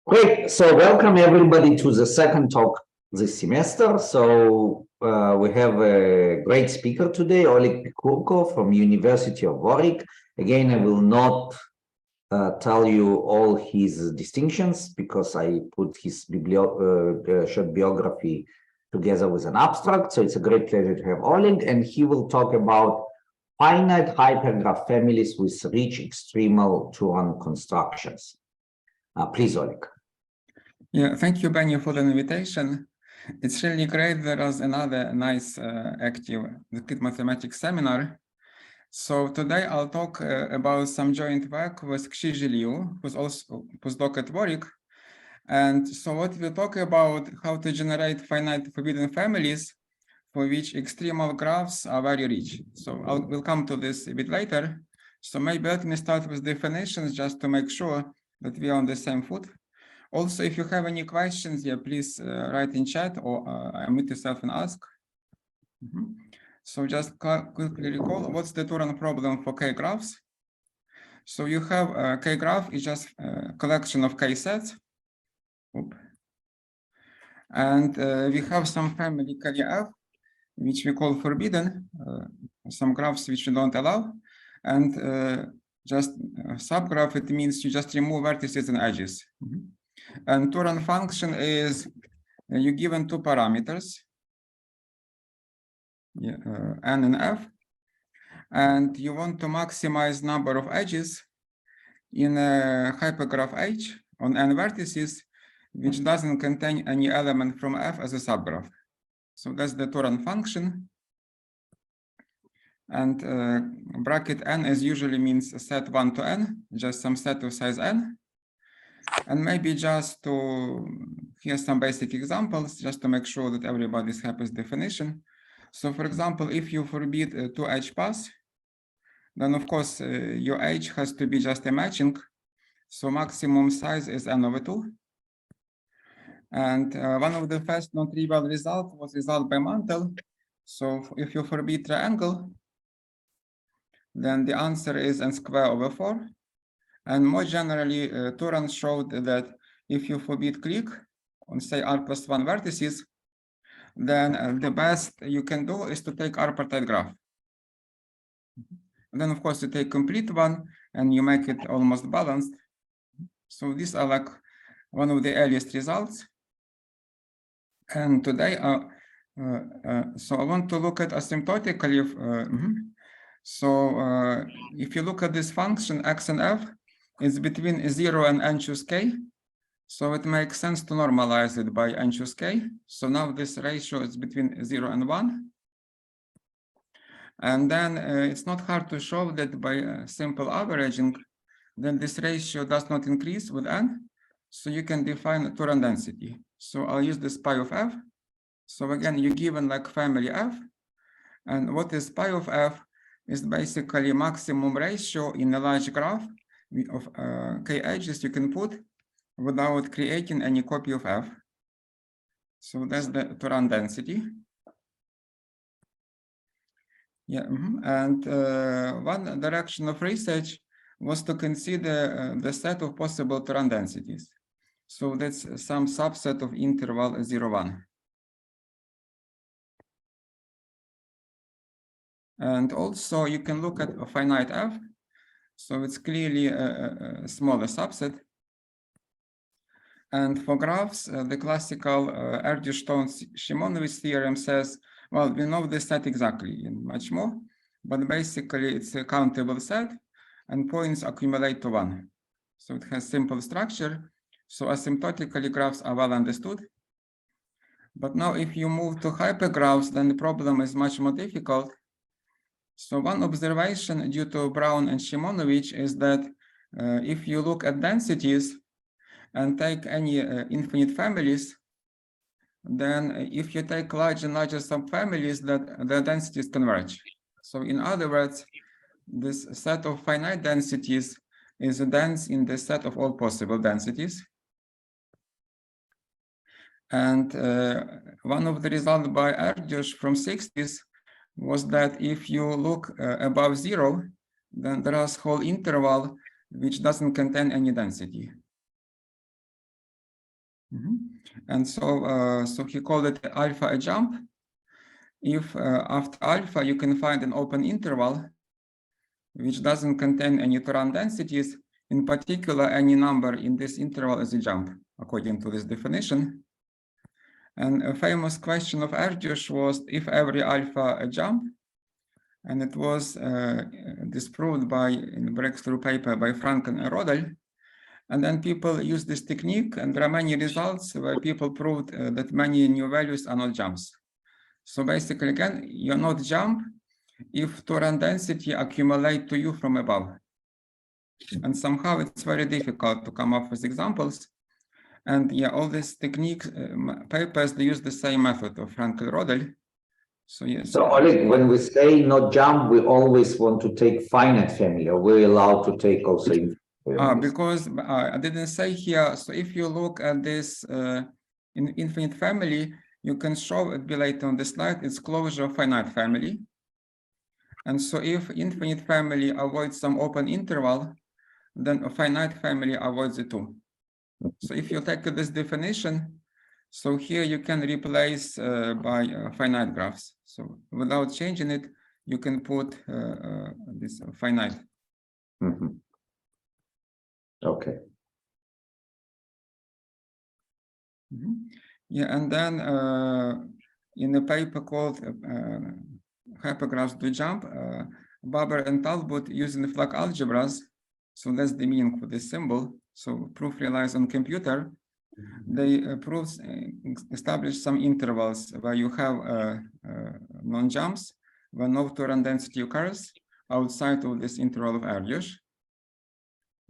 Great. So welcome everybody to the second talk this semester. So we have a great speaker today, Oleg Pikhurko from University of Warwick. Again, I will not tell you all his distinctions because I put his short biography together with an abstract. So it's a great pleasure to have Oleg, and he will talk about finite hypergraph families with rich extremal Turan constructions. Please, Oleg. Yeah, thank you, Benny, for the invitation. It's really great. There is another nice active discrete mathematics seminar. So today I'll talk about some joint work with Xizhi Liu, who's also postdoc at Warwick. And so what we'll talk about how to generate finite forbidden families for which extremal graphs are very rich. So we'll come to this a bit later. So maybe let me start with definitions just to make sure that we are on the same foot. Also, if you have any questions, yeah, please write in chat or unmute yourself and ask. So just quickly recall, what's the Turan problem for K-graphs? So you have a K-graph is just a collection of K-sets. And we have some family K-F, which we call forbidden, some graphs which we don't allow. And just subgraph, it means you just remove vertices and edges. And Turan function is you given two parameters, n and f, and you want to maximize number of edges in a hypergraph H on n vertices, which doesn't contain any element from f as a subgraph. So that's the Turan function. And bracket n is usually means set 1 to n, just some set of size n. And maybe just to here's some basic examples, just to make sure that everybody's happy with definition. So for example, if you forbid two edge paths, then of course your edge has to be just a matching. So maximum size is n over 2. And one of the first non-trivial results was result by Mantel. So if you forbid triangle, then the answer is n square over 4. And more generally, Turan showed that if you forbid clique on, say, r plus 1 vertices, then the best you can do is to take r-partite graph. And then, of course, you take complete one, and you make it almost balanced. So these are like one of the earliest results. And today, so I want to look at asymptotically. So if you look at this function, x and f, it's between 0 and n choose k. So it makes sense to normalize it by n choose k. So now this ratio is between 0 and 1. And then it's not hard to show that by simple averaging, then this ratio does not increase with n. So you can define Turan density. So I'll use this pi of f. So again, you're given like family f. And what is pi of f is basically maximum ratio in a large graph of k edges you can put without creating any copy of f. So that's the Turan density. Yeah, and one direction of research was to consider the set of possible Turan densities. So that's some subset of interval 0, 1. And also you can look at a finite f. So it's clearly a smaller subset. And for graphs, the classical Erdős-Stone-Szymonovitch theorem says, well, we know the set exactly and much more, but basically it's a countable set and points accumulate to 1. So it has simple structure. So asymptotically graphs are well understood. But now if you move to hypergraphs, then the problem is much more difficult. So one observation due to Brown and Szymonovitch is that if you look at densities and take any infinite families, then if you take larger and larger subfamilies, that the densities converge. So in other words, this set of finite densities is dense in the set of all possible densities. And one of the results by Erdős from 60s was that if you look above 0, then there is a whole interval which doesn't contain any density. And so, so he called it alpha a jump. If after alpha you can find an open interval which doesn't contain any Turan densities, in particular, any number in this interval is a jump, according to this definition. And a famous question of Erdős was if every alpha a jump, and it was disproved by in breakthrough paper by Franken and Rodel. And then people use this technique, and there are many results where people proved that many new values are not jumps. So basically, again, you're not jump if Turan density accumulate to you from above. And somehow it's very difficult to come up with examples. And yeah, all these techniques, papers, they use the same method of Frankel Rodel. So yes. So Oleg, when we say not jump, we always want to take finite family. Are we allowed to take also? Because I didn't say here. So if you look at this in infinite family, you can show it later on the slide. It's closure of finite family. And so if infinite family avoids some open interval, then a finite family avoids it too. So if you take this definition, so here you can replace by finite graphs. So without changing it, you can put this finite. Okay. Yeah, and then in a paper called Hypergraphs Do Jump, Baber and Talbot using the Flock algebras. So that's the meaning for this symbol. So proof relies on computer. They establish some intervals where you have non-jumps, where no Turan density occurs outside of this interval of Erdős.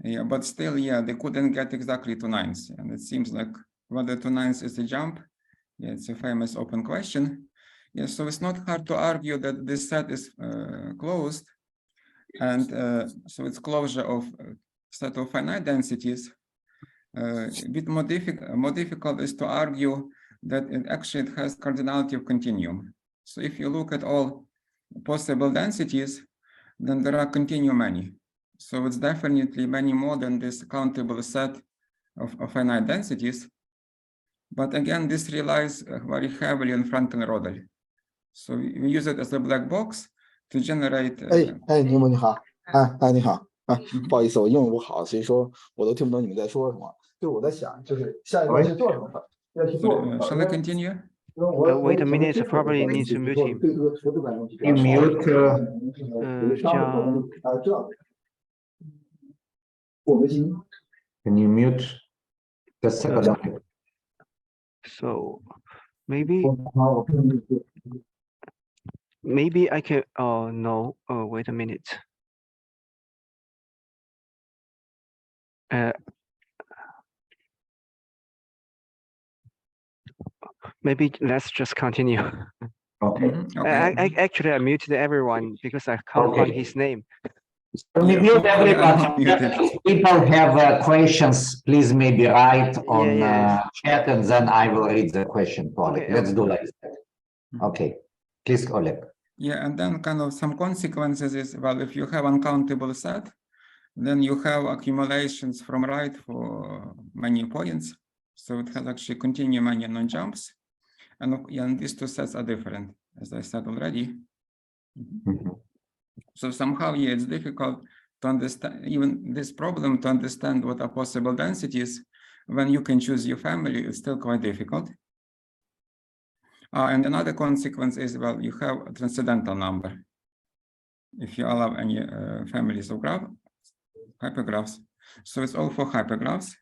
Yeah, but still, yeah, they couldn't get exactly 2 nines. And it seems like whether 2 nines is a jump, yeah, it's a famous open question. Yeah, so it's not hard to argue that this set is closed. And so it's closure of set of finite densities. A bit more difficult is to argue that it actually has cardinality of continuum. So if you look at all possible densities, then there are continuum many. So it's definitely many more than this countable set of finite densities. But again, this relies very heavily on Franken Rodel. So we use it as a black box to generate. 你好，你好，不好意思，我英文不好，所以说我都听不懂你们在说什么。就我在想，就是下一步去做什么，要去做什么。 Shall I continue? Wait a minute, probably need to mute him. You mute. Can you mute the second? So maybe I can. Oh no. Oh, wait a minute. Maybe let's just continue. Okay. I actually I muted everyone because I can't find his name. Mute everybody. If people have questions, please maybe write on chat, and then I will read the question for Oleg. Let's do like that. Okay, please, Oleg. Yeah, and then kind of some consequences is, well, if you have uncountable set, then you have accumulations from right for many points. So it has actually continuum many non-jumps. And these two sets are different, as I said already. So somehow, yeah, it's difficult to understand even this problem, to understand what are possible densities. When you can choose your family, it's still quite difficult. And another consequence is, well, you have a transcendental number. If you allow any families of hypergraphs. So it's all for hypergraphs.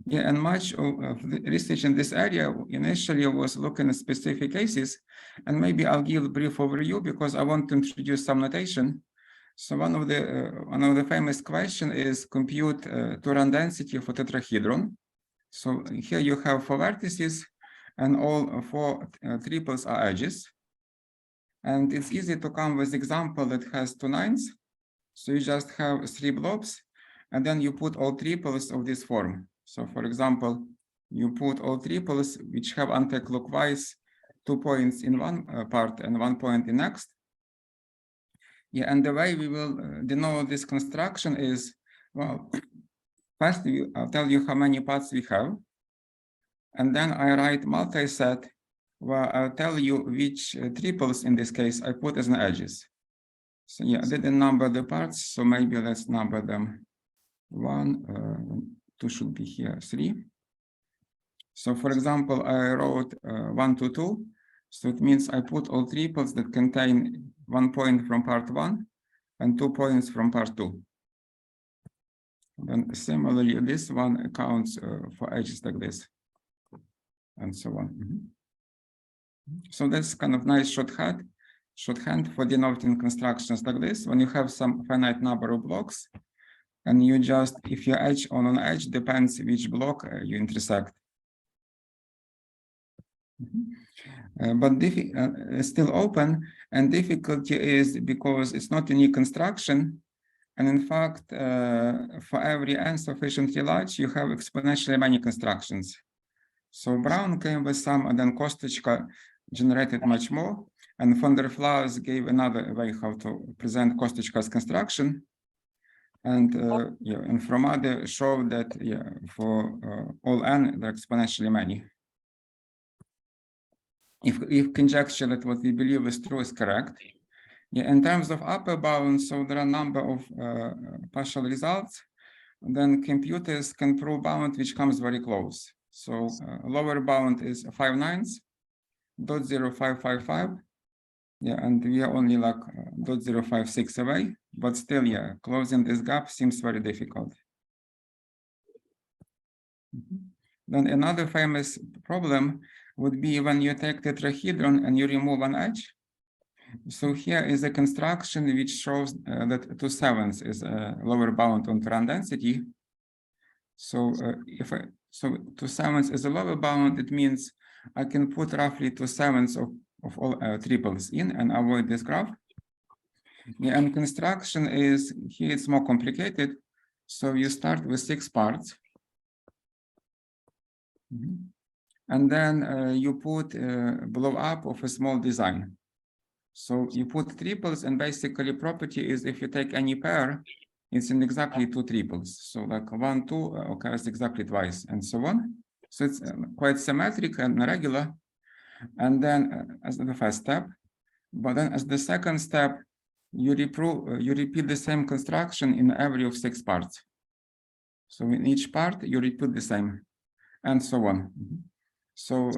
Yeah, and much of the research in this area initially was looking at specific cases, and maybe I'll give a brief overview because I want to introduce some notation. So one of the famous questions is compute Turan density for tetrahedron. So here you have 4 vertices, and all 4 triples are edges. And it's easy to come with example that has 2 nines. So you just have 3 blobs, and then you put all triples of this form. So for example, you put all triples which have anti-clockwise 2 points in one part and 1 point in next. Yeah, and the way we will denote this construction is, well, First, I'll tell you how many parts we have. And then I write multi-set where I'll tell you which triples in this case I put as an edges. So yeah, I didn't number the parts, so maybe let's number them. 1, 2 should be here, 3. So for example, I wrote 1 to 2. So it means I put all triples that contain 1 point from part 1 and 2 points from part 2. And similarly, this one accounts for edges like this, and so on. So that's kind of nice shorthand for denoting constructions like this. When you have some finite number of blocks, and you just, if your edge on an edge depends which block you intersect. But it's still open, and difficulty is because it's not a unique construction. And in fact, for every n sufficiently large, you have exponentially many constructions. So Brown came with some, and then Kostychka generated much more. And von der Flaers gave another way how to present Kostychka's construction. And and Fromade showed that for all n, they're exponentially many. If conjecture that what we believe is true is correct. In terms of upper bound, so there are a number of partial results. Then computers can prove bound which comes very close. So lower bound is 5/9, 0.0555. And we are only like 0.056 away, but still, closing this gap seems very difficult. Then another famous problem would be when you take tetrahedron and you remove an edge. So here is a construction which shows that 2/7 is a lower bound on Turan density. So if 2/7 is a lower bound, it means I can put roughly 2/7 of all triples in and avoid this graph. And construction is, here it's more complicated. So you start with 6 parts. And then you put blow up of a small design. So you put triples, and basically property is if you take any pair, it's in exactly 2 triples. So like 1, 2 occurs exactly twice, and so on. So it's quite symmetric and regular. And then as the first step, but then as the second step, you repeat the same construction in every of 6 parts. So in each part, you repeat the same, and so on. So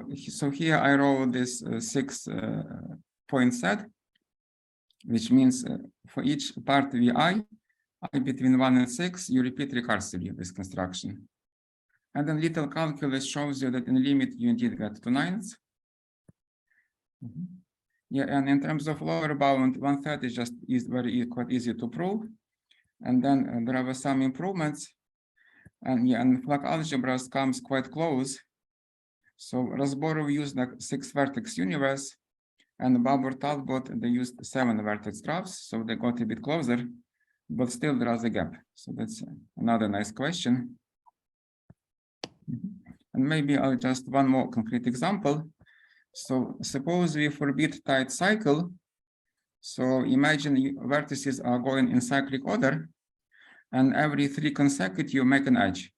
here I wrote this 6-point set, which means for each part vi between 1 and 6, you repeat recursively this construction. And then little calculus shows you that in limit, you indeed get to 9s. And in terms of lower bound, 1/3 is just quite easy to prove. And then there are some improvements. And Flag algebras comes quite close. So Razborov used like 6-vertex universe, and Babur Talbot, they used 7-vertex graphs, so they got a bit closer, but still there is a gap. So that's another nice question. And maybe I'll just one more concrete example. So suppose we forbid tight cycle. So imagine vertices are going in cyclic order, and every 3 consecutive you make an edge.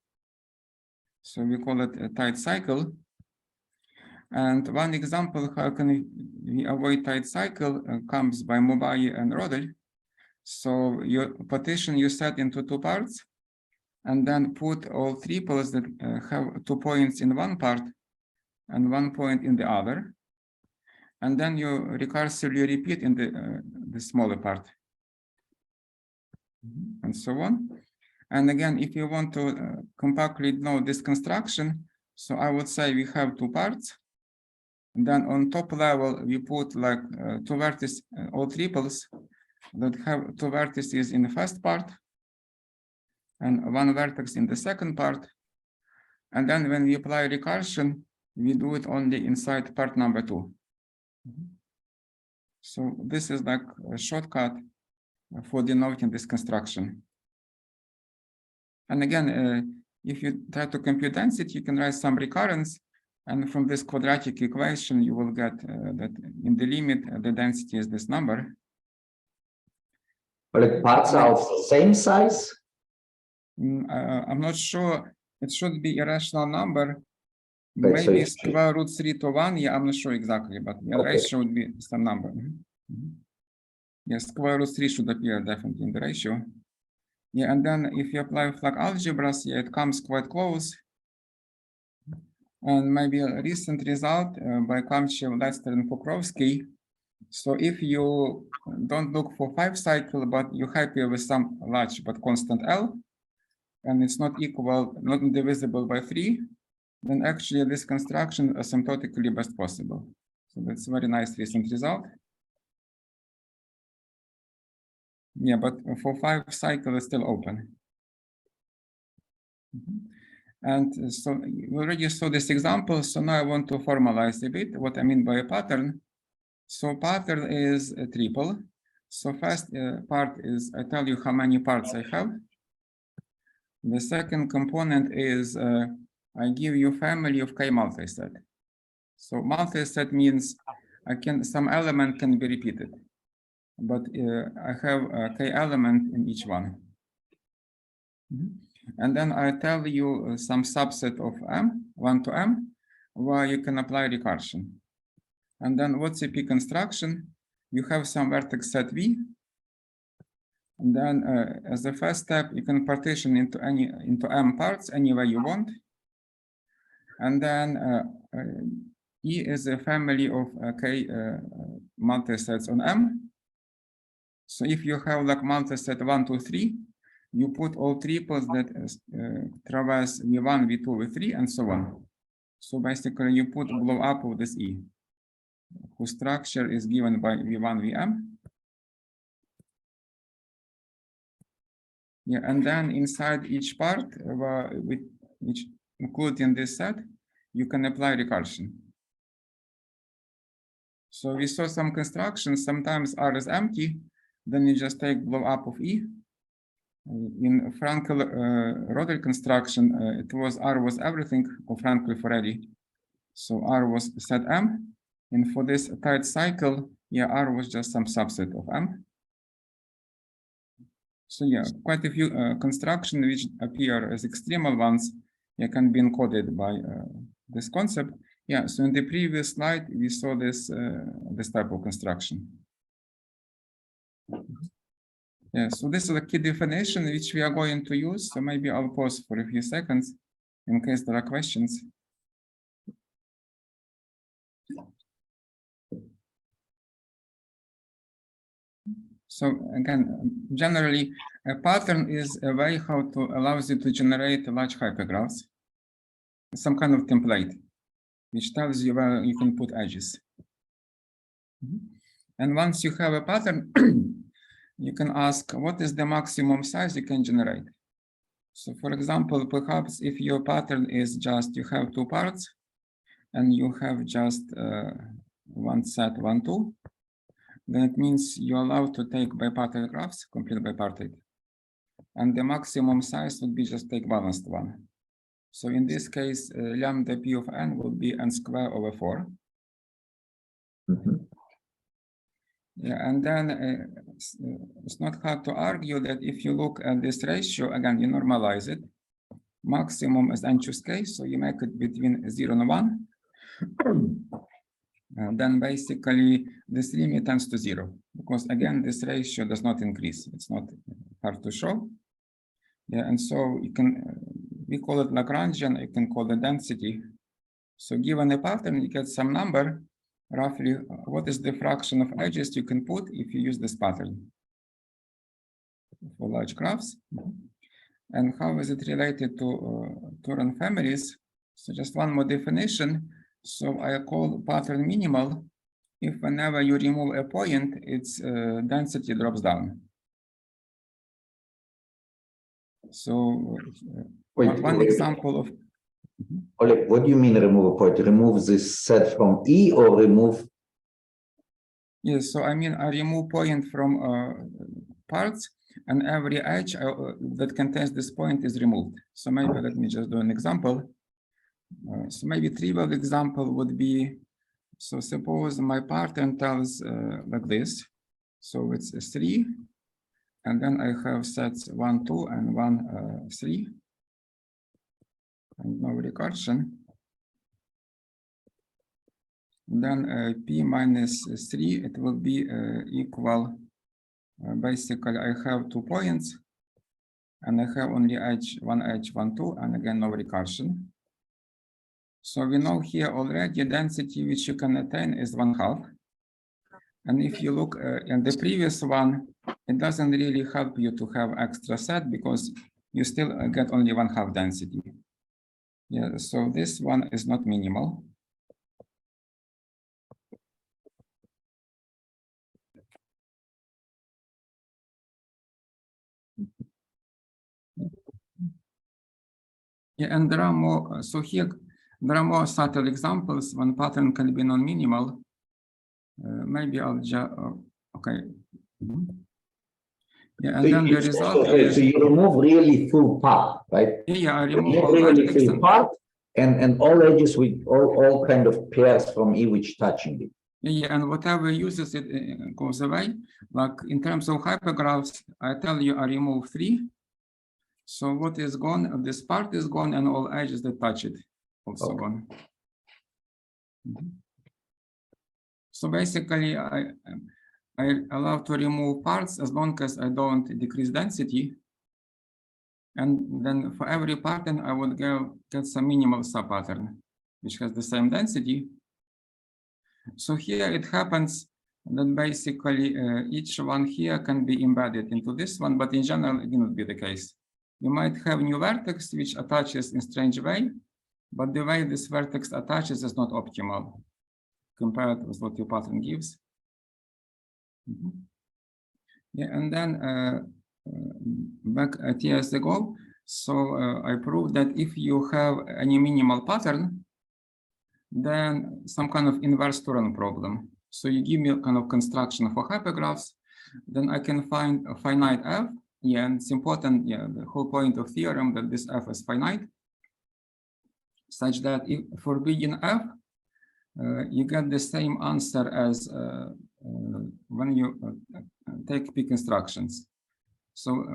So we call it a tight cycle. And one example how can we avoid tight cycle comes by Mubai and Rodel. So your partition you set into 2 parts, and then put all triples that have 2 points in one part and 1 point in the other. And then you recursively repeat in the smaller part, and so on. And again, if you want to compactly know this construction, so I would say we have 2 parts. And then on top level, we put like 2 vertices, all triples that have 2 vertices in the first part and 1 vertex in the second part. And then when we apply recursion, we do it only inside part number 2. So this is like a shortcut for denoting this construction. And again, if you try to compute density, you can write some recurrence. And from this quadratic equation, you will get that in the limit, the density is this number. But the parts are of the same size? I'm not sure. It should be irrational number. Right, so Maybe it's- square root 3 to 1. Yeah, I'm not sure exactly, but the Okay. ratio would be some number. Yes, square root 3 should appear definitely in the ratio. Yeah, and then if you apply flag algebras, yeah, it comes quite close. And maybe a recent result by Kamchev, Lester, and Pokrovsky. So if you don't look for 5 cycle, but you're happy with some large but constant L, and it's not equal, not divisible by 3, then actually this construction is asymptotically best possible. So that's a very nice recent result. Yeah, but for 5 cycle it's still open. And so we already saw this example. So now I want to formalize a bit what I mean by a pattern. So pattern is a triple. So first part is I tell you how many parts I have. The second component is I give you family of K multiset. So multiset means some element can be repeated, but I have a K element in each one. And then I tell you some subset of M, 1 to M, where you can apply recursion. And then what's the P construction? You have some vertex set V. And then as the first step, you can partition into M parts any way you want. And then E is a family of K multisets on M. So if you have like multiset 1, 2, 3, you put all triples that traverse V1, V2, V3, and so on. So basically you put blow up of this E, whose structure is given by V1, Vm. Yeah, and then inside each part, including this set, you can apply recursion. So we saw some constructions, sometimes R is empty, then you just take blow up of E. In Frankel-Roderick construction, it was R was everything of Frankel Forelli. So R was set M, and for this tight cycle, yeah, R was just some subset of M. So yeah, quite a few constructions which appear as extremal ones, yeah, can be encoded by this concept. Yeah, so in the previous slide, we saw this type of construction. Yeah, so this is a key definition which we are going to use. So maybe I'll pause for a few seconds in case there are questions. So again, generally, a pattern is a way how to allows you to generate large hypergraphs, some kind of template, which tells you where you can put edges. And once you have a pattern, you can ask, what is the maximum size you can generate? So for example, perhaps if your pattern is just, you have 2 parts, and you have just one set, 1, 2, then it means you're allowed to take bipartite graphs, complete bipartite. And the maximum size would be just take balanced one. So in this case, lambda p of n will be n squared over 4. Yeah, and then it's not hard to argue that if you look at this ratio, again, you normalize it. Maximum is n choose k, so you make it between 0 and 1. And then basically this limit tends to 0, because again, this ratio does not increase. It's not hard to show. Yeah, and so you can, we call it Lagrangian, you can call it density. So given a pattern, you get some number, roughly what is the fraction of edges you can put if you use this pattern for large graphs. And how is it related to Turan families? So just one more definition. So I call pattern minimal if whenever you remove a point, its density drops down. So one example of... Oleg, what do you mean remove a point? Remove this set from E or remove? Yes, so I mean I remove point from parts, and every edge that contains this point is removed. So maybe let me just do an example. So maybe trivial example would be, so suppose my pattern tells like this. So it's 3, And then I have sets 1, 2, and 1, 3. And no recursion. Then P minus 3, it will be equal. Basically, I have 2 points. And I have only edge 1, 2, and again, no recursion. So we know here already density which you can attain is 1/2. And if you look in the previous one, it doesn't really help you to have extra set because you still get only 1/2 density. Yeah, so this one is not minimal. Yeah, and there are more. So here, there are more subtle examples when pattern can be non-minimal. Maybe I'll just, okay. Yeah, and then the result is... So you remove really full part, right? Yeah, I remove all really vertex full part and all edges with all kind of pairs from E which touching it. Yeah, and whatever uses it goes away. Like in terms of hypergraphs, I tell you I remove 3. So what is gone? This part is gone, and all edges that touch it also gone. So basically, I allow to remove parts as long as I don't decrease density. And then for every pattern, I would get some minimal subpattern, which has the same density. So here it happens that basically each one here can be embedded into this one, but in general, it cannot be the case. You might have new vertex which attaches in strange way, but the way this vertex attaches is not optimal compared with what your pattern gives. Yeah, and then back at years ago, so I proved that if you have any minimal pattern, then some kind of inverse Turan problem. So you give me a kind of construction for hypergraphs, then I can find a finite F. Yeah, and it's important, yeah, the whole point of theorem that this F is finite, such that if for begin F, you get the same answer as when you take P constructions. So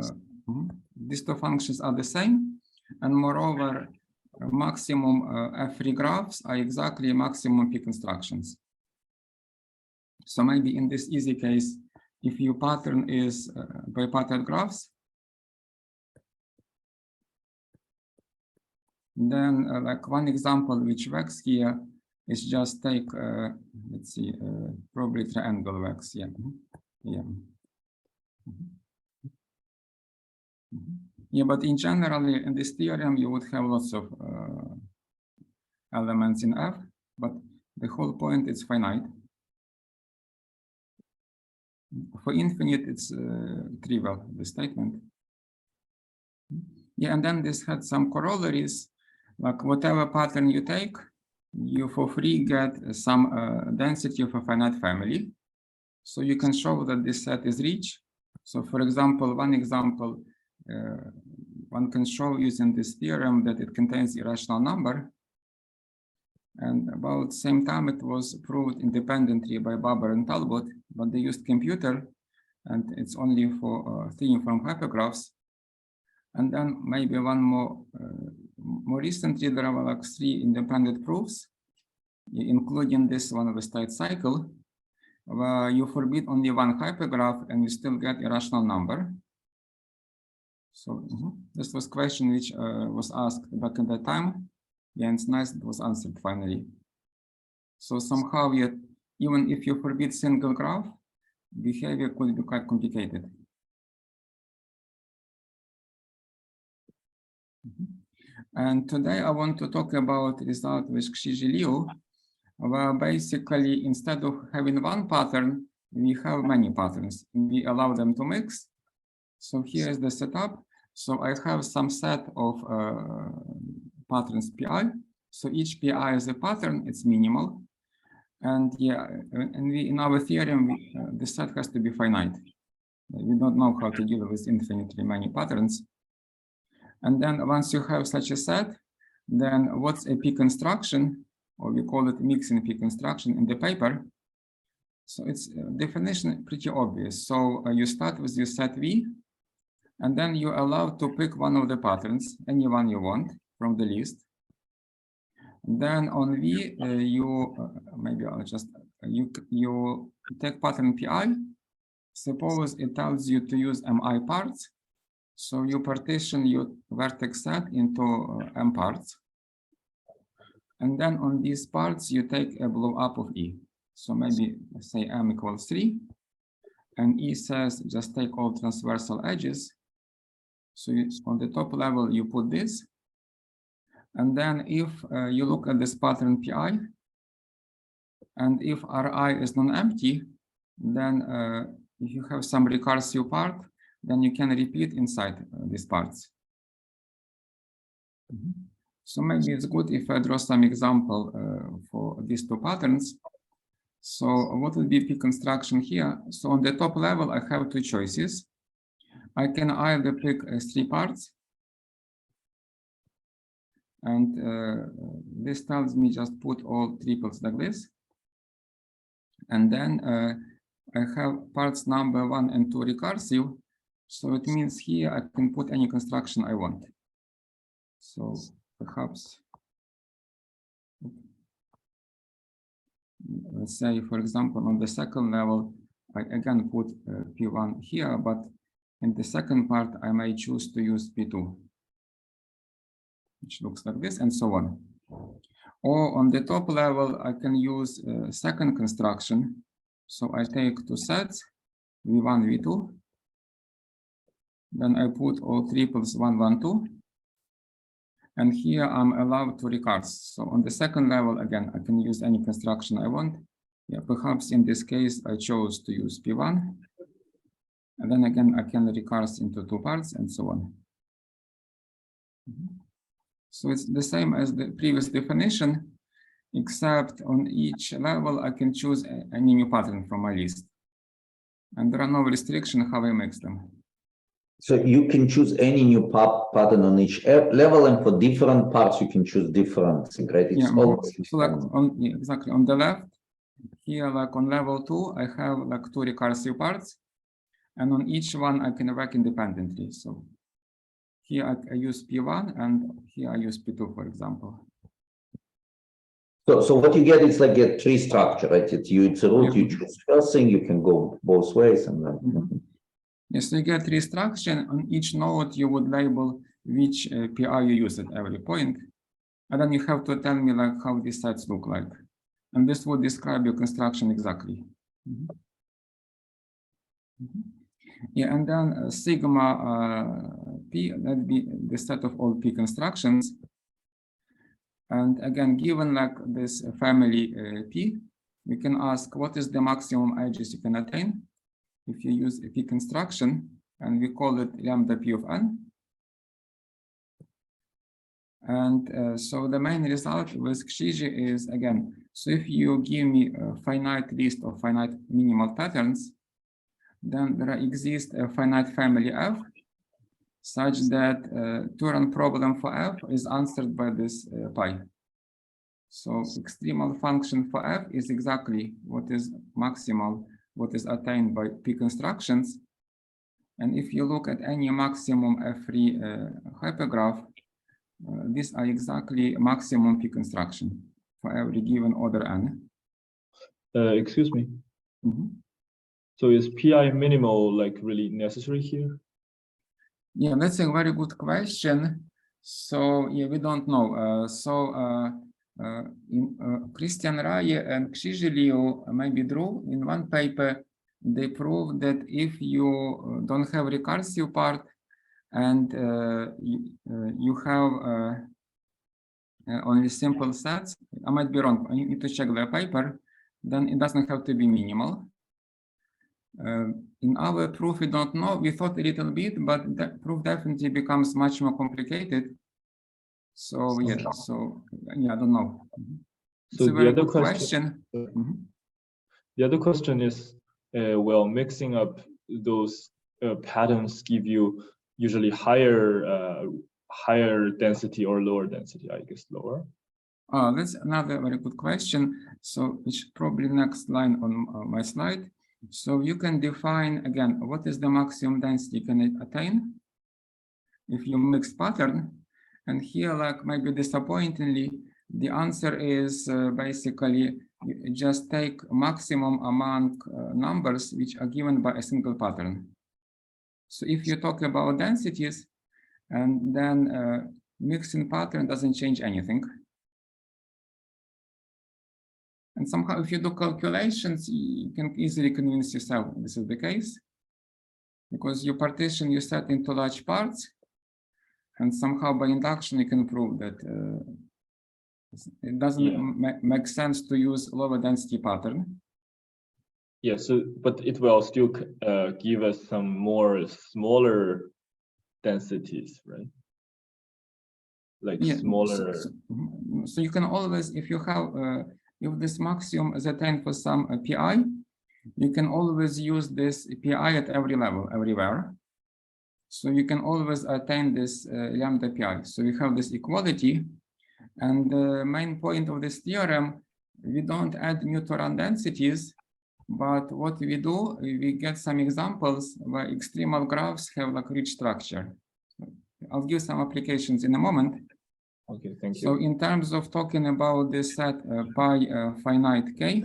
these two functions are the same, and moreover, maximum F3 graphs are exactly maximum P constructions. So maybe in this easy case, if your pattern is bipartite graphs, then like one example which works here is just take, let's see, probably triangle works, yeah. Yeah, but in general, in this theorem, you would have lots of elements in F, but the whole point is finite. For infinite, it's trivial, the statement. Yeah, and then this had some corollaries, like whatever pattern you take, you for free get some density of a finite family. So you can show that this set is rich. So for example, one can show using this theorem that it contains irrational number. And about the same time, it was proved independently by Barber and Talbot, but they used computer, and it's only for theorem from hypergraphs. And then maybe one more recently, there are like 3 independent proofs, including this one of a state cycle, where you forbid only one hypergraph and you still get irrational number. So this was a question which was asked back in that time. Yeah, and it's nice it was answered finally. So somehow, yet, even if you forbid single graph, behavior could be quite complicated. And today I want to talk about result with Xizhi Liu, where basically instead of having one pattern, we have many patterns. We allow them to mix. So here is the setup. So I have some set of patterns pi. So each pi is a pattern, it's minimal. And yeah, and in our theorem, the set has to be finite. We don't know how to deal with infinitely many patterns. And then once you have such a set, then what's a P construction, or we call it mixing P construction in the paper? So its definition pretty obvious. So you start with your set V, and then you're allowed to pick one of the patterns, any one you want from the list. And then on V, maybe I'll just you take pattern PI. Suppose it tells you to use MI parts. So you partition your vertex set into M parts. And then on these parts, you take a blow up of E. So maybe let's say M equals 3. And E says just take all transversal edges. So on the top level, you put this. And then if you look at this pattern PI, and if Ri is non-empty, then if you have some recursive part, then you can repeat inside these parts. So maybe it's good if I draw some example for these two patterns. So what will be P construction here? So on the top level, I have two choices. I can either pick 3 parts. And this tells me just put all triples like this. And then I have parts number 1 and 2 recursive. So it means here I can put any construction I want. So perhaps, let's say, for example, on the second level, I again put P1 here, but in the second part, I may choose to use P2, which looks like this, and so on. Or on the top level, I can use second construction. So I take 2 sets, V1, V2. Then I put all triples 1, 1, 2. And here I'm allowed to recurse. So on the second level, again, I can use any construction I want. Yeah, perhaps in this case, I chose to use P1. And then again, I can recurse into 2 parts and so on. So it's the same as the previous definition, except on each level, I can choose any new pattern from my list. And there are no restrictions how I mix them. So you can choose any new pattern on each level, and for different parts, you can choose different thing, right? It's always so like exactly on the left, here, like on level 2, I have like 2 recursive parts. And on each one, I can work independently. So here I use P1, and here I use P2, for example. So what you get is like a tree structure, right? It's a root, you choose first thing, you can go both ways. And then, Yes, so you get tree structure. On each node, you would label which PI you use at every point. And then you have to tell me like how these sets look like. And this would describe your construction exactly. Yeah, and then sigma P, that'd be the set of all P constructions. And again, given like this family P, we can ask what is the maximum edges you can attain if you use a P construction, and we call it lambda P of n. And so the main result with Xizhi is, again, so if you give me a finite list of finite minimal patterns, then there exists a finite family F such that Turan problem for F is answered by this pi. So extremal function for F is exactly what is maximal, what is attained by P constructions. And if you look at any maximum F3 hypergraph, these are exactly maximum P construction for every given order n. Excuse me. So is PI minimal like really necessary here? Yeah, that's a very good question. So yeah, we don't know. Christian Raye and Xizhi Liu maybe drew in one paper, they proved that if you don't have recursive part and you have only simple sets, I might be wrong, I need to check the paper, then it doesn't have to be minimal. In our proof, we don't know. We thought a little bit, but that proof definitely becomes much more complicated. So yeah, I don't know. It's So a very good question. The other question is, well, mixing up those patterns give you usually higher density or lower density, I guess lower. That's another very good question. So which probably next line on my slide. So you can define again, what is the maximum density you can attain if you mix pattern? And here, like maybe disappointingly, the answer is basically you just take maximum among numbers which are given by a single pattern. So if you talk about densities, and then mixing pattern doesn't change anything. And somehow, if you do calculations, you can easily convince yourself this is the case, because you partition your set into large parts, and somehow by induction you can prove that it doesn't make sense to use lower density pattern. Yeah, so but it will still give us some more smaller densities, right? Like smaller. So you can always, if you have if this maximum is attained for some PI, you can always use this PI at every level, everywhere. So you can always attain this lambda PI. So we have this equality. And the main point of this theorem, we don't add new Turan densities, but what we do, we get some examples where extremal graphs have like rich structure. I'll give some applications in a moment. Okay, thank you. So in terms of talking about this set pi finite k,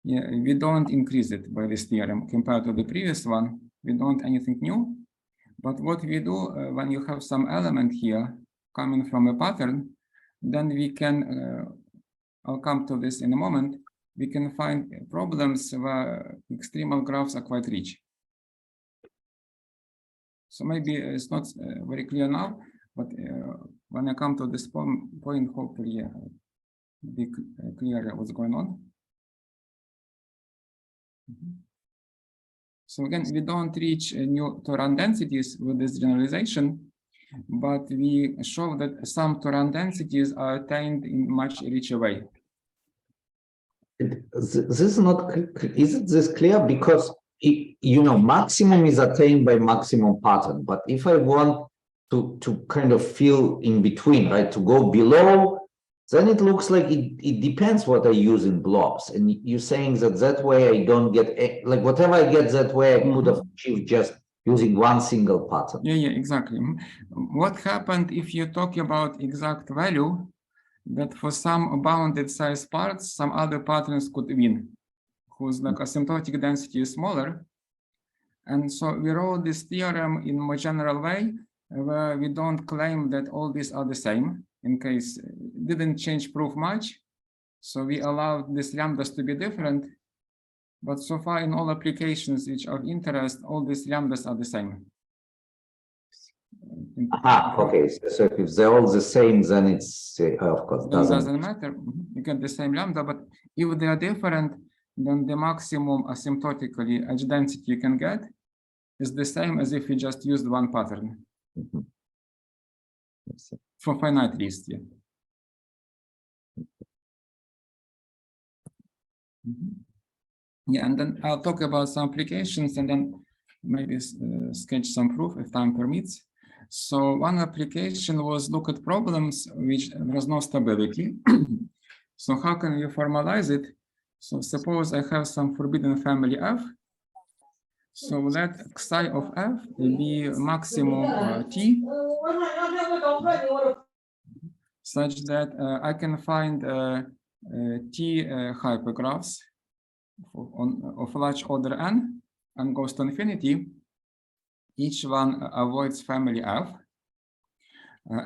yeah, we don't increase it by this theorem compared to the previous one. We don't anything new. But what we do when you have some element here coming from a pattern, then we can, I'll come to this in a moment, we can find problems where extremal graphs are quite rich. So maybe it's not very clear now, but when I come to this point, hopefully be clear what's going on. So again, we don't reach new Turan densities with this generalization, but we show that some Turan densities are attained in much richer way. This is not, isn't this clear? Because, you know, maximum is attained by maximum pattern, but if I want to kind of feel in between, right, to go below, then it looks like it depends what I use in blobs. And you're saying that way I don't get, like whatever I get that way, I could have achieved just using one single pattern. Yeah, exactly. What happened if you talk about exact value, that for some bounded size parts, some other patterns could win, whose like asymptotic density is smaller. And so we wrote this theorem in a more general way, where we don't claim that all these are the same, in case it didn't change proof much. So we allowed these lambdas to be different. But so far in all applications which are of interest, all these lambdas are the same. Okay, so if they're all the same, then it's, of course, doesn't matter. You get the same lambda, but if they are different, then the maximum asymptotically edge density you can get is the same as if you just used one pattern. For finite list, yeah. Yeah, and then I'll talk about some applications and then maybe sketch some proof if time permits. So one application was look at problems which there was no stability. So how can we formalize it? So suppose I have some forbidden family F. So let psi of F be maximum T, such that I can find T hypergraphs of large order n and goes to infinity. Each one avoids family F.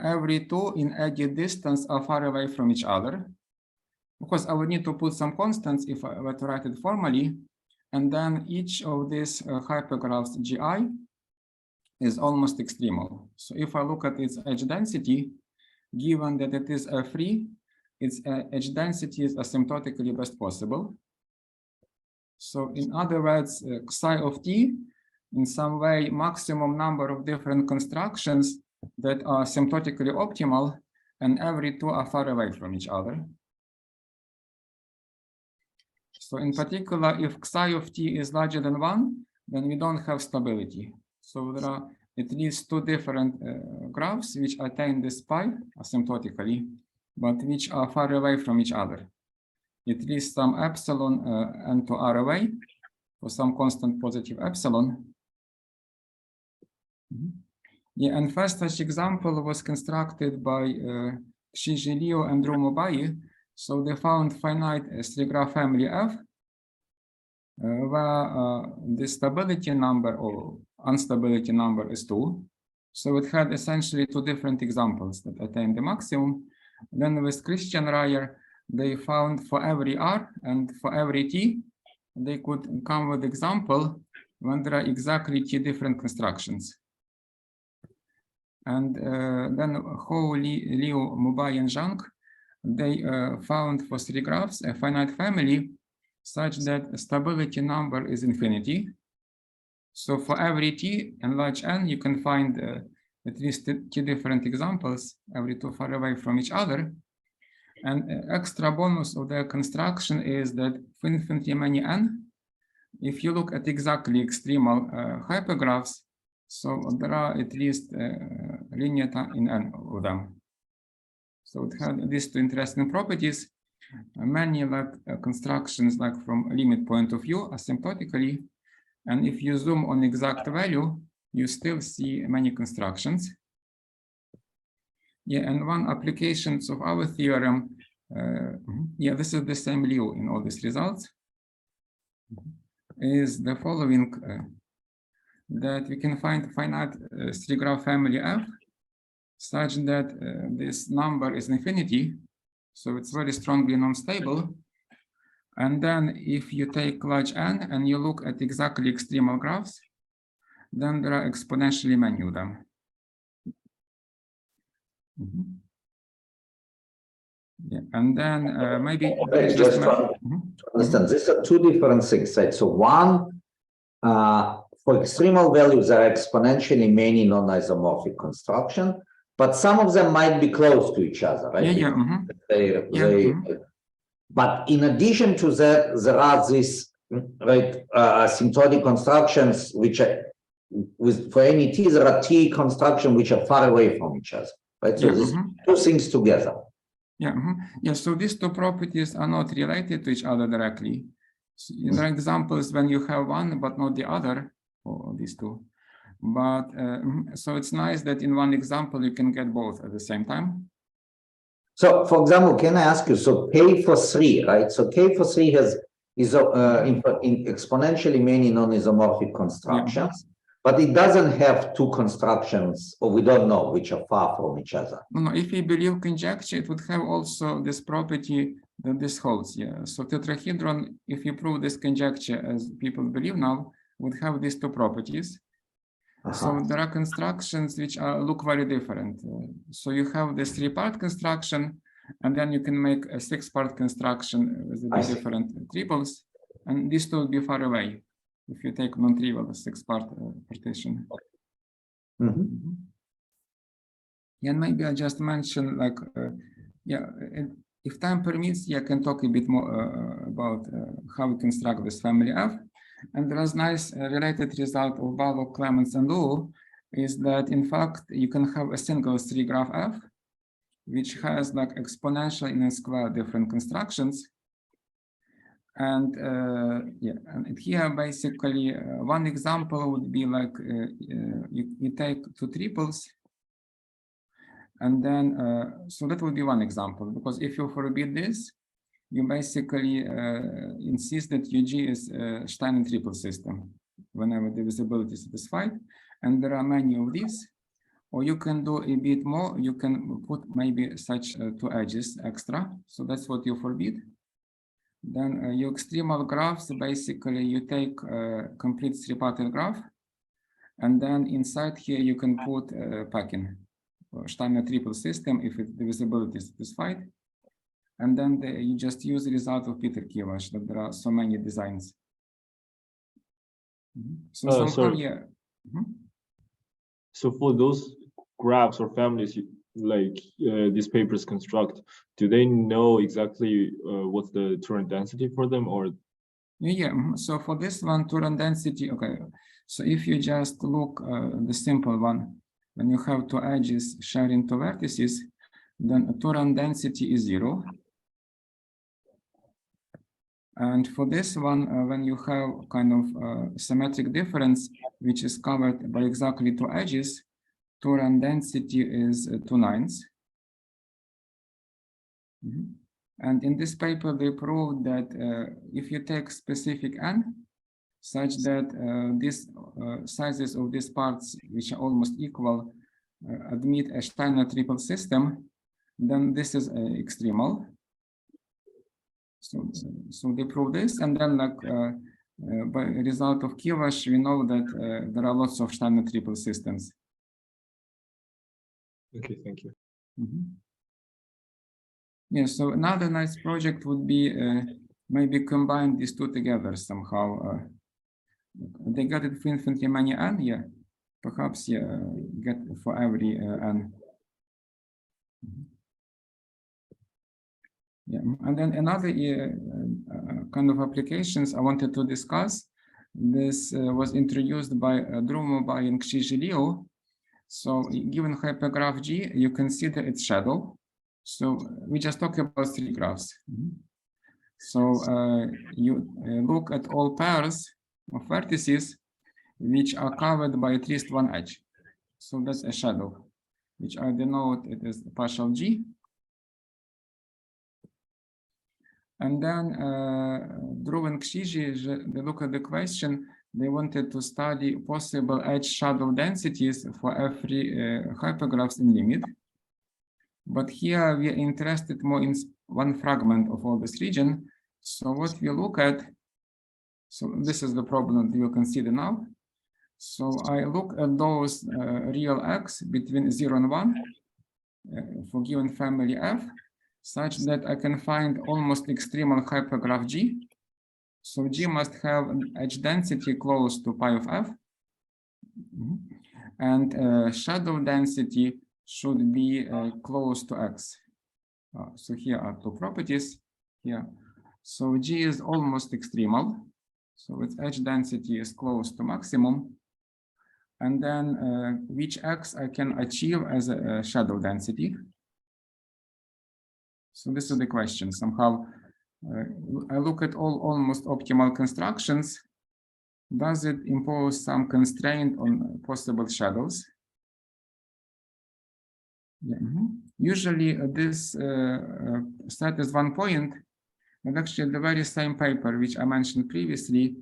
Every two in any distance are far away from each other. Of course, I would need to put some constants if I were to write it formally. And then each of these hypergraphs GI is almost extremal. So if I look at its edge density, given that it is free, its edge density is asymptotically best possible. So in other words, psi of T, in some way, maximum number of different constructions that are asymptotically optimal, and every two are far away from each other. So in particular, if psi of T is larger than 1, then we don't have stability. So there are it leaves two different graphs which attain this pi asymptotically, but which are far away from each other. It leaves some epsilon n to r away for some constant positive epsilon. Yeah, and first such example was constructed by Xizhi Liu and Bai. So they found finite three-graph family F, where the stability number or instability number is 2. So it had essentially two different examples that attain the maximum. Then with Christian Reyer, they found for every R and for every T, they could come with example when there are exactly T different constructions. And then Hou, Liu, Mubai, and Zhang, they found for three graphs a finite family such that stability number is infinity. So for every T and large N, you can find at least T different examples, every two far away from each other. And extra bonus of their construction is that for infinitely many N, if you look at exactly extremal hypergraphs, so there are at least linear time in N of them. So it had these two interesting properties. Many constructions from limit point of view asymptotically. And if you zoom on exact value, you still see many constructions. Yeah, and one applications of our theorem, yeah, this is the same Liu in all these results, is the following, that we can find finite three-graph family F such that this number is infinity, so it's very strongly non-stable. And then if you take large N and you look at exactly extremal graphs, then there are exponentially many of them. Yeah, and then maybe okay, just to understand, these are two different things, right? So one, for extremal values, there are exponentially many non-isomorphic construction, but some of them might be close to each other, right? Yeah, But in addition to that, there are these asymptotic constructions which are for any T, there are T constructions which are far away from each other, right? So these two things together. Yeah, yeah. So these two properties are not related to each other directly. So there are examples when you have one but not the other, or these two. But so it's nice that in one example you can get both at the same time. So, for example, can I ask you? So K for 3, right? So K for 3 has exponentially many non-isomorphic constructions, but it doesn't have two constructions, or we don't know, which are far from each other. No, if we believe conjecture, it would have also this property that this holds. Yeah. So tetrahedron, if you prove this conjecture as people believe now, would have these two properties. So there are constructions which look very different. So you have this 3-part construction, and then you can make a 6-part construction with the different triples, and these two will be far away if you take non-trivial 6-part partition. And maybe I just mention, if time permits, I can talk a bit more about how we construct this family F. And there was nice related result of Balog, Clements, and Liu is that in fact you can have a single 3-graph F, which has exponential in a square different constructions. And and here basically one example would be you take two triples, and then so that would be one example, because if you forbid this, you basically insist that UG is a Steiner triple system whenever the divisibility is satisfied, and there are many of these. Or you can do a bit more, you can put maybe such two edges extra, so that's what you forbid. Then your extremal graphs, basically you take a complete 3-parted graph, and then inside here you can put packing, Steiner triple system if the divisibility is satisfied. And then you just use the result of Peter Kivash, that there are so many designs. So So for those graphs or families these papers construct, do they know exactly what's the Turan density for them, or? Yeah, so for this one, Turan density, okay. So if you just look the simple one, when you have two edges sharing two vertices, then Turan density is 0. And for this one, when you have kind of symmetric difference, which is covered by exactly two edges, Turan density is 2/9. And in this paper, they proved that if you take specific n, such that these sizes of these parts, which are almost equal, admit a Steiner triple system, then this is extremal. So they prove this, and then like by result of Kivash, we know that there are lots of Steiner triple systems. Okay, thank you. Yeah, so another nice project would be maybe combine these two together somehow. They got it for infinitely many n, yeah. Perhaps yeah, get for every n. Yeah, and then another kind of applications I wanted to discuss. This was introduced by Leverhulme and Xizhi Liu. So given hypergraph G, you consider its shadow. So we just talk about 3 graphs. So you look at all pairs of vertices which are covered by at least one edge. So that's a shadow, which I denote it as partial G. And then Drew and Xizhi, they look at the question, they wanted to study possible edge shadow densities for every hypergraphs in limit. But here we are interested more in one fragment of all this region. So what we look at, so this is the problem that we will consider now. So I look at those real x between 0 and 1 for given family F, such that I can find almost extremal hypergraph G. So G must have an edge density close to pi of F. And shadow density should be close to X. So here are two properties here. So G is almost extremal. So its edge density is close to maximum. And then which X I can achieve as a shadow density. So this is the question. Somehow I look at all almost optimal constructions. Does it impose some constraint on possible shadows? Yeah. Usually this set is 1 point, but actually the very same paper which I mentioned previously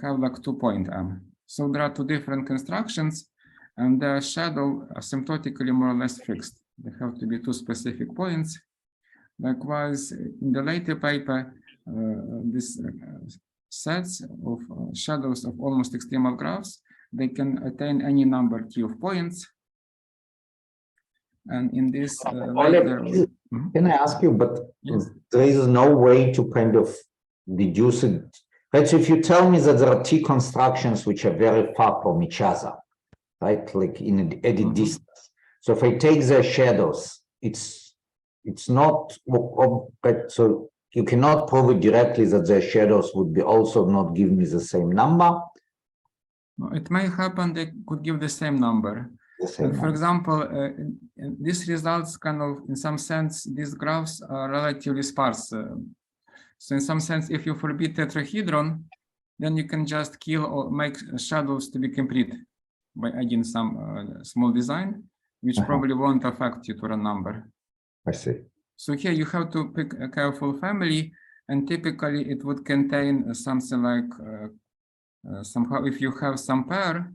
have like 2 point M. So there are two different constructions, and the shadow asymptotically more or less fixed. They have to be 2 specific points. Likewise, in the later paper, this sets of shadows of almost extremal graphs, they can attain any number Q of points. And in this later... Can I ask you, but yes. There is no way to kind of deduce it, right? So if you tell me that there are T constructions which are very far from each other, right? Like in an edit distance. So if I take the shadows, it's not, so you cannot prove it directly that the shadows would be also not give me the same number. It may happen they could give the same number. And for example, these results kind of, in some sense, these graphs are relatively sparse. So in some sense, if you forbid tetrahedron, then you can just kill or make shadows to be complete by adding some small design, which probably won't affect your Turan number. I see. So here you have to pick a careful family, and typically it would contain something like somehow if you have some pair,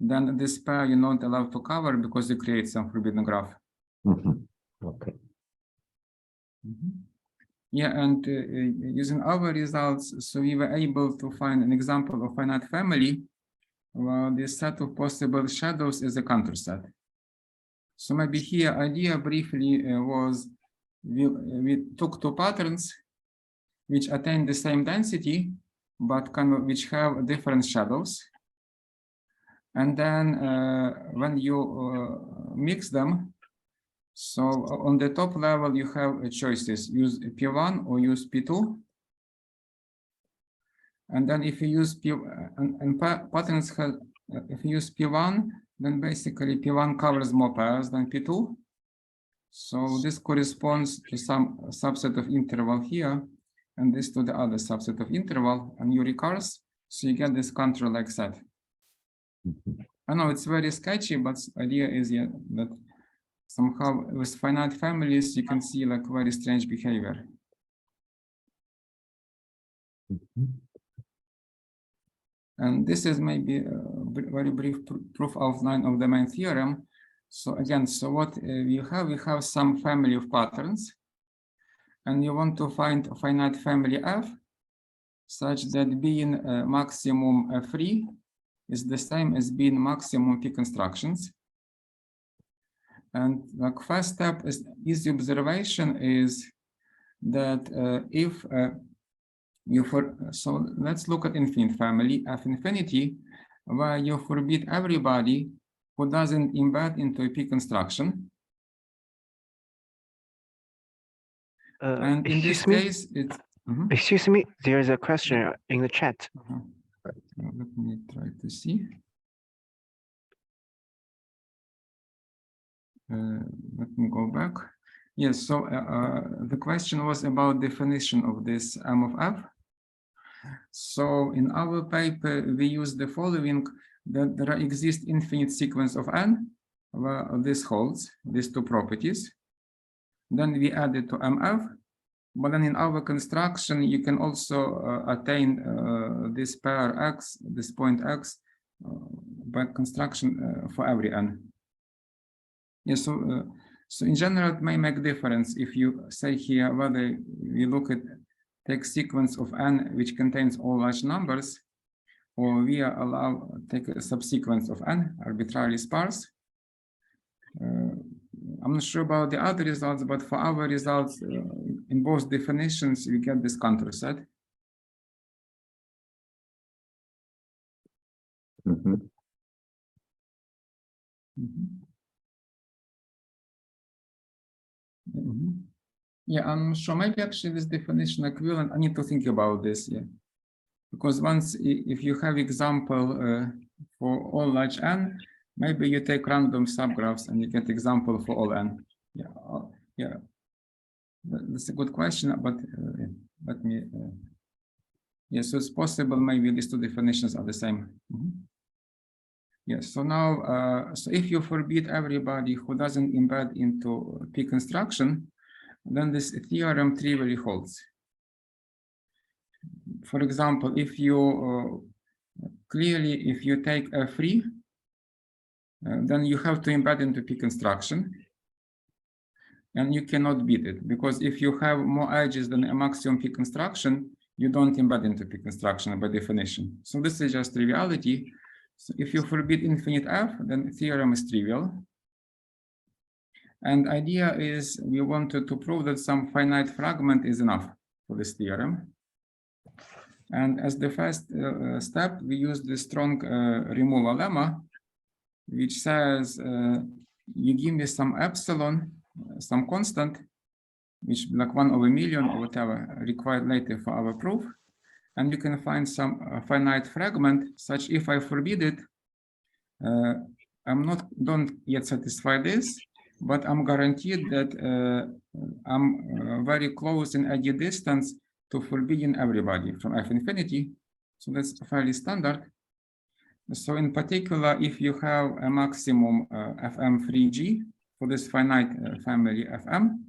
then this pair you're not allowed to cover because you create some forbidden graph. Okay. Yeah, and using our results, so we were able to find an example of finite family. Well, this set of possible shadows is a counter set. So maybe here idea briefly was we took 2 patterns which attain the same density, but kind of which have different shadows. And then when you mix them, so on the top level, you have choices, use P1 or use P2. And then if you use P, and patterns have if you use P1, then basically P1 covers more pairs than P2. So this corresponds to some subset of interval here, and this to the other subset of interval, and you recurse, so you get this control-like set. I know it's very sketchy, but the idea is that somehow with finite families, you can see like very strange behavior. And this is maybe a very brief proof outline of the main theorem. So again, so what we have some family of patterns, and you want to find a finite family F such that being maximum free is the same as being maximum P constructions. And the first step is easy observation is that if so let's look at infinite family F infinity, where you forbid everybody who doesn't embed into a P construction. And in this case, it's excuse me, there's a question in the chat. Let me try to see. Let me go back. Yes, so the question was about definition of this M of F. So in our paper, we use the following, that there exists infinite sequence of N, where this holds these two properties. Then we add it to MF, but then in our construction, you can also attain this pair X, this point X, by construction for every N. Yeah, so in general, it may make difference if you say here whether we look at take sequence of N which contains all large numbers, or we allow take a subsequence of N arbitrarily sparse. I'm not sure about the other results, but for our results, in both definitions, we get this contour set. Yeah, I'm sure maybe actually this definition equivalent, I need to think about this, yeah. Because once, if you have example for all large N, maybe you take random subgraphs and you get example for all N. Yeah, yeah, that's a good question, but let me, yeah, so it's possible maybe these two definitions are the same. Yes, so now, so if you forbid everybody who doesn't embed into P construction, then this theorem trivially holds. For example, if you clearly, if you take a free, then you have to embed into P construction, and you cannot beat it, because if you have more edges than a maximum P construction, you don't embed into P construction by definition. So this is just triviality. So if you forbid infinite F, then the theorem is trivial. And idea is we wanted to prove that some finite fragment is enough for this theorem. And as the first step, we use the strong removal lemma, which says you give me some epsilon, some constant, which like 1/1,000,000 or whatever required later for our proof. And you can find some finite fragment such if I forbid it, don't yet satisfy this, but I'm guaranteed that I'm very close in edge distance to forbidding everybody from F infinity. So that's fairly standard. So in particular, if you have a maximum Fm free G for this finite family Fm,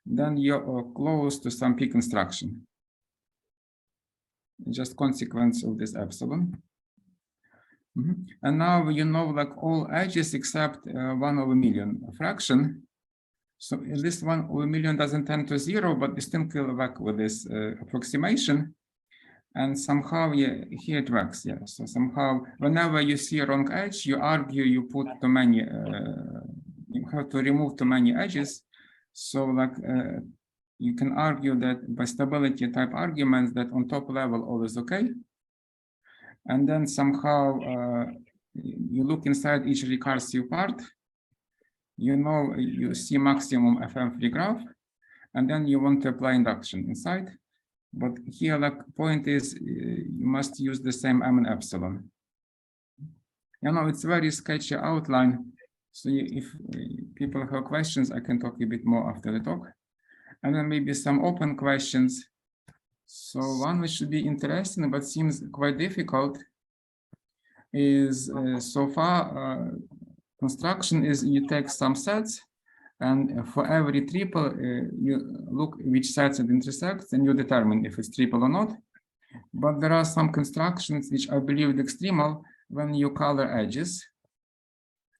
then you're close to some P construction. Just consequence of this epsilon. And now you know like all edges except 1/1,000,000 fraction. So this 1/1,000,000 doesn't tend to 0, but we still can work with this approximation. And somehow, yeah, here it works, yeah. So somehow, whenever you see a wrong edge, you argue you put too many, you have to remove too many edges. So like, you can argue that by stability type arguments that on top level all is okay. And then somehow you look inside each recursive part, you know, you see maximum FM free graph, and then you want to apply induction inside. But here, like point is, you must use the same M and epsilon. You know, it's very sketchy outline. So if people have questions, I can talk a bit more after the talk. And then maybe some open questions. So one which should be interesting, but seems quite difficult is so far construction is you take some sets, and for every triple, you look which sets it intersects and you determine if it's triple or not. But there are some constructions which I believe extremal when you color edges.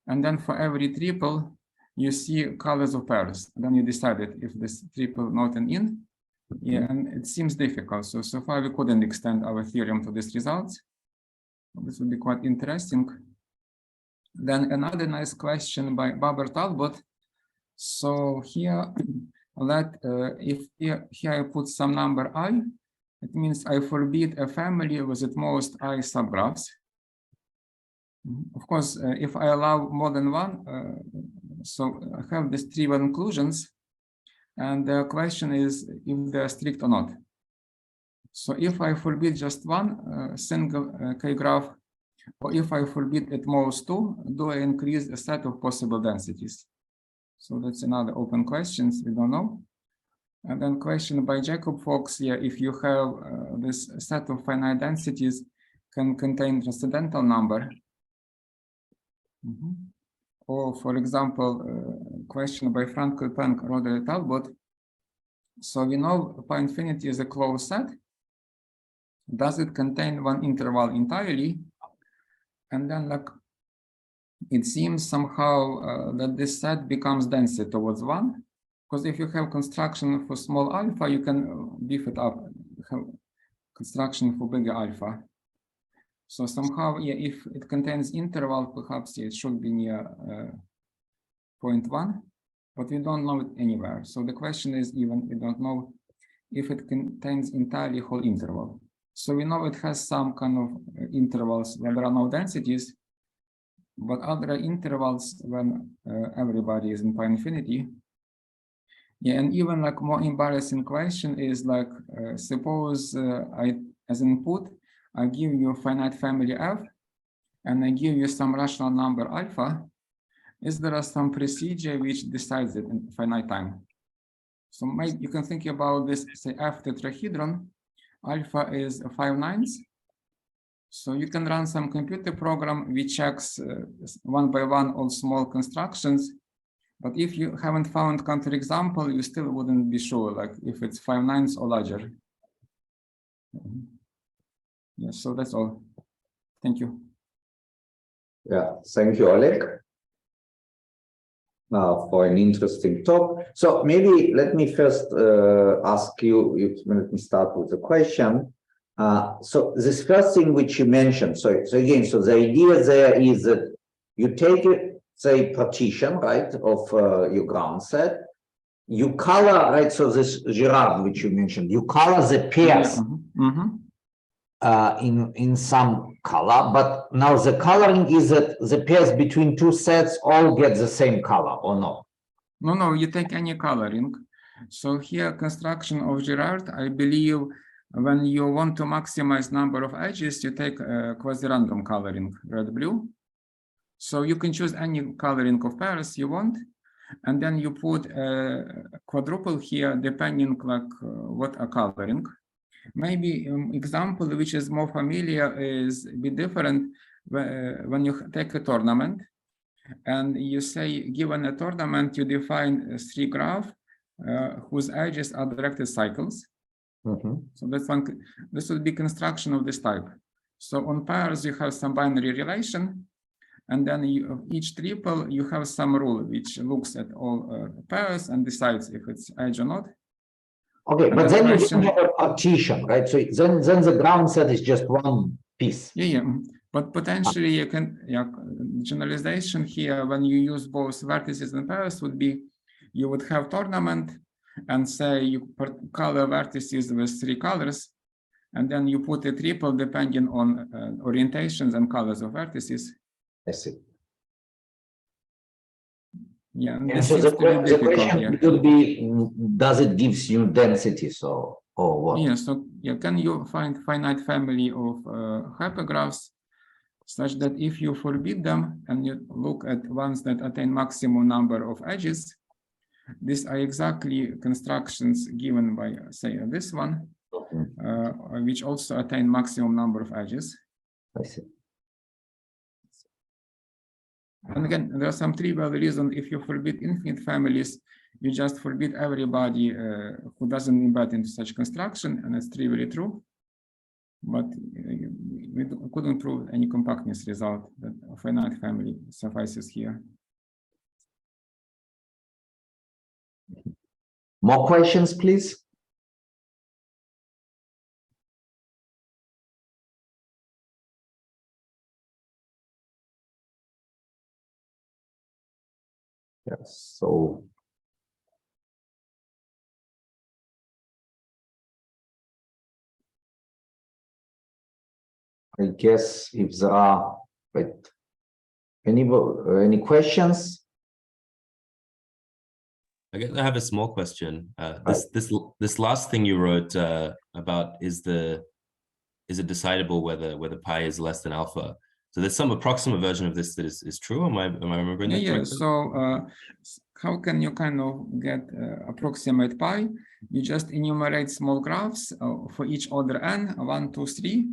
And then for every triple, you see colors of pairs. Then you decided if this triple not an in. Yeah, and it seems difficult. So far we couldn't extend our theorem to these results. This would be quite interesting. Then another nice question by Baber Talbot. So here, here I put some number I, it means I forbid a family with at most I subgraphs. Of course, if I allow more than one, so I have these trivial inclusions, and the question is if they are strict or not. So if I forbid just one single K-graph, or if I forbid at most two, do I increase a set of possible densities? So that's another open question, we don't know. And then question by Jacob Fox, yeah, if you have this set of finite densities can contain transcendental number. Or for example, question by Frank Penk, Roder Talbot. So we know pi infinity is a closed set. Does it contain one interval entirely? And then like it seems somehow that this set becomes density towards one, because if you have construction for small alpha, you can beef it up, have construction for bigger alpha. So somehow, yeah, if it contains interval, perhaps yeah, it should be near 0.1, but we don't know it anywhere. So the question is even we don't know if it contains entirely whole interval. So we know it has some kind of intervals where there are no densities, but other intervals when everybody is in pi infinity. Yeah, and even like more embarrassing question is like, suppose I, as input, I give you a finite family F, and I give you some rational number alpha. Is there some procedure which decides it in finite time? So maybe you can think about this, say F tetrahedron, alpha is 5/9. So you can run some computer program which checks one by one all small constructions. But if you haven't found counterexample, you still wouldn't be sure, like if it's 5/9 or larger. Yes, so that's all. Thank you. Yeah, thank you, Oleg, for an interesting talk. So maybe let me first ask you, let me start with the question. So this first thing which you mentioned, so again, so the idea there is that you take it, say, partition, right, of your ground set, you color, right, so this Girard which you mentioned, you color the pairs. In some color, but now the coloring is that the pairs between two sets all get the same color or not? No, you take any coloring. So here construction of Girard, I believe when you want to maximize number of edges, you take quasi-random coloring, red, blue. So you can choose any coloring of pairs you want, and then you put a quadruple here depending like what a coloring. Maybe example which is more familiar is a bit different when you take a tournament and you say given a tournament you define a three graph whose edges are directed cycles. So that's one. This would be construction of this type. So on pairs you have some binary relation, and then each triple you have some rule which looks at all pairs and decides if it's edge or not. Okay, but then you don't have a partition, right? So then the ground set is just one piece. Yeah. But potentially you can, generalization here when you use both vertices and pairs would be, you would have tournament and say you color vertices with three colors, and then you put a triple depending on orientations and colors of vertices. I see. Yeah, and so the question could be, does it gives you densities or what? Yeah, so can you find finite family of hypergraphs? such that if you forbid them and you look at ones that attain maximum number of edges, these are exactly constructions given by, say, this one, which also attain maximum number of edges. I see. And again, there are some trivial reasons. If you forbid infinite families, you just forbid everybody who doesn't embed into such construction, and it's trivially true. But we couldn't prove any compactness result that a finite family suffices here. More questions, please? Yes, so I guess if there are any questions? I guess I have a small question. This last thing you wrote about is it decidable whether pi is less than alpha? So there's some approximate version of this that is true. Am I remembering that correctly? So how can you kind of get approximate pi? You just enumerate small graphs for each order n, 1, 2, 3.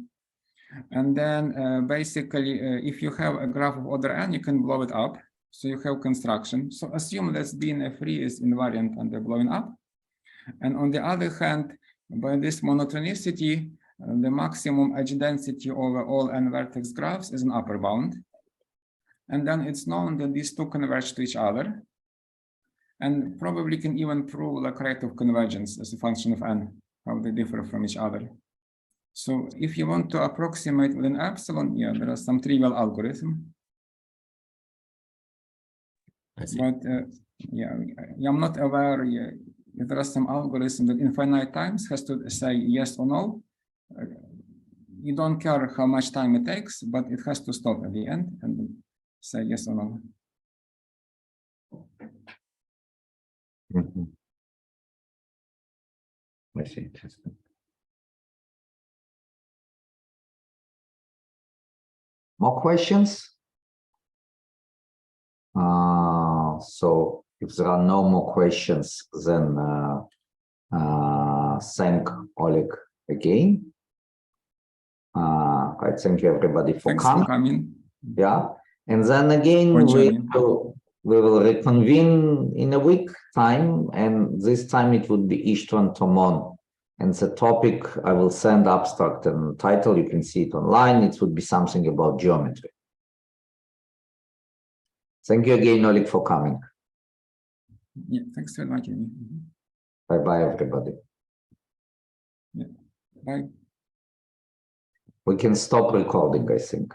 And then basically, if you have a graph of order n, you can blow it up. So you have construction. So assume that BNF3 is invariant under blowing up. And on the other hand, by this monotonicity, the maximum edge density over all n vertex graphs is an upper bound. And then it's known that these two converge to each other. And probably can even prove like rate of convergence as a function of n, how they differ from each other. So if you want to approximate within epsilon, yeah, there are some trivial algorithm. I see. But yeah, I'm not aware if there are some algorithm that in finite times has to say yes or no. You don't care how much time it takes, but it has to stop at the end and say yes or no. Mm-hmm. I see. Interesting. More questions? So if there are no more questions, then thank Oleg again. I thank you everybody for coming. Yeah, and then again we will reconvene in a week time, and this time it would be Ishtvan Tomon. And the topic, I will send abstract and title, you can see it online. It would be something about geometry. Thank you again, Oleg, for coming. Yeah, thanks very much. Bye-bye, everybody. Yeah, bye. We can stop recording, I think.